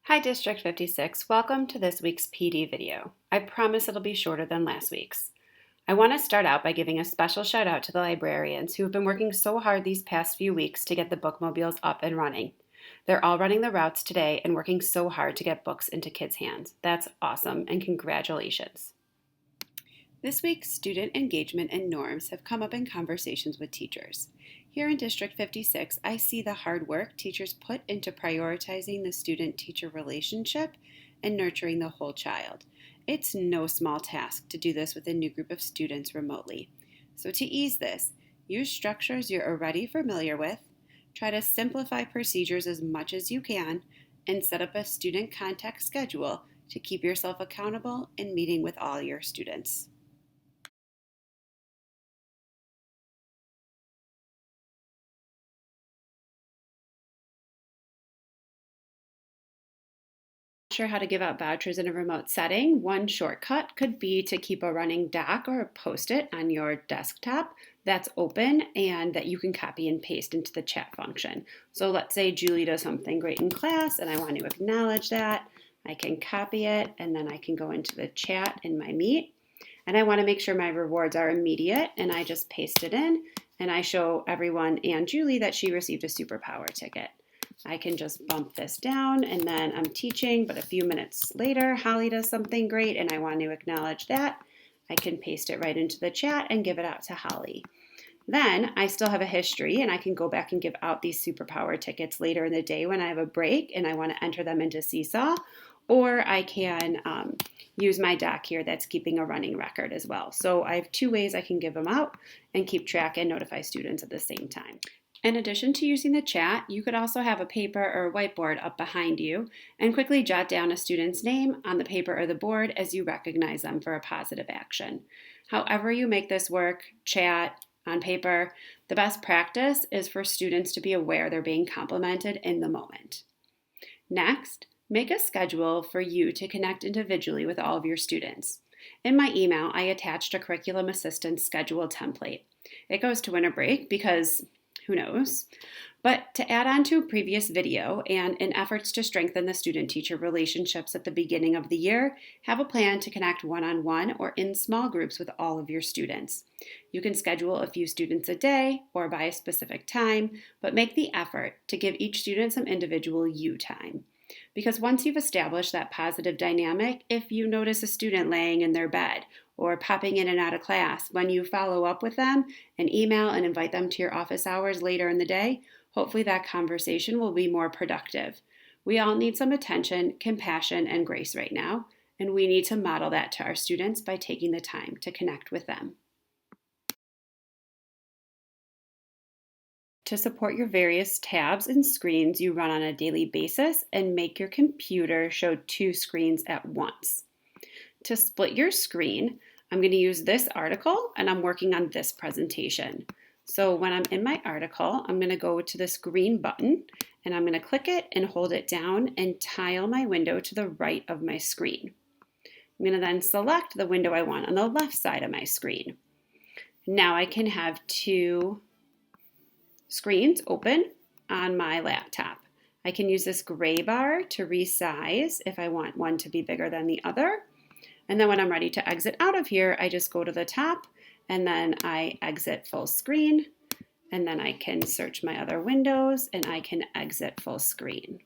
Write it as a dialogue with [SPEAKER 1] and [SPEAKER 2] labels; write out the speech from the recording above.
[SPEAKER 1] Hi District 56, welcome to this week's PD video. I promise it'll be shorter than last week's. I want to start out by giving a special shout out to the librarians who have been working so hard these past few weeks to get the bookmobiles up and running. They're all running the routes today and working so hard to get books into kids' hands. That's awesome and congratulations. This week's student engagement and norms have come up in conversations with teachers. Here in District 56, I see the hard work teachers put into prioritizing the student-teacher relationship and nurturing the whole child. It's no small task to do this with a new group of students remotely. So to ease this, use structures you're already familiar with, try to simplify procedures as much as you can, and set up a student contact schedule to keep yourself accountable and meeting with all your students. Sure how to give out vouchers in a remote setting, one shortcut could be to keep a running doc or a post-it on your desktop that's open and that you can copy and paste into the chat function. So let's say Julie does something great in class and I want to acknowledge that. I can copy it and then I can go into the chat in my Meet. And I want to make sure my rewards are immediate and I just paste it in and I show everyone and Julie that she received a superpower ticket. I can just bump this down and then I'm teaching, but a few minutes later, Holly does something great and I want to acknowledge that. I can paste it right into the chat and give it out to Holly. Then I still have a history and I can go back and give out these superpower tickets later in the day when I have a break and I want to enter them into Seesaw, or I can use my doc here that's keeping a running record as well. So I have two ways I can give them out and keep track and notify students at the same time. In addition to using the chat, you could also have a paper or whiteboard up behind you and quickly jot down a student's name on the paper or the board as you recognize them for a positive action. However you make this work, chat, on paper, the best practice is for students to be aware they're being complimented in the moment. Next, make a schedule for you to connect individually with all of your students. In my email, I attached a curriculum assistance schedule template. It goes to winter break because who knows? But to add on to a previous video and in efforts to strengthen the student-teacher relationships at the beginning of the year, have a plan to connect one-on-one or in small groups with all of your students. You can schedule a few students a day or by a specific time, but make the effort to give each student some individual you time. Because once you've established that positive dynamic, if you notice a student laying in their bed or popping in and out of class, when you follow up with them and email and invite them to your office hours later in the day, hopefully that conversation will be more productive. We all need some attention, compassion, and grace right now, and we need to model that to our students by taking the time to connect with them. To support your various tabs and screens you run on a daily basis and make your computer show two screens at once. To split your screen, I'm going to use this article and I'm working on this presentation. So when I'm in my article, I'm going to go to this green button and I'm going to click it and hold it down and tile my window to the right of my screen. I'm going to then select the window I want on the left side of my screen. Now I can have two screens open on my laptop. I can use this gray bar to resize if I want one to be bigger than the other. And then when I'm ready to exit out of here, I just go to the top and then I exit full screen. And then I can search my other windows and I can exit full screen.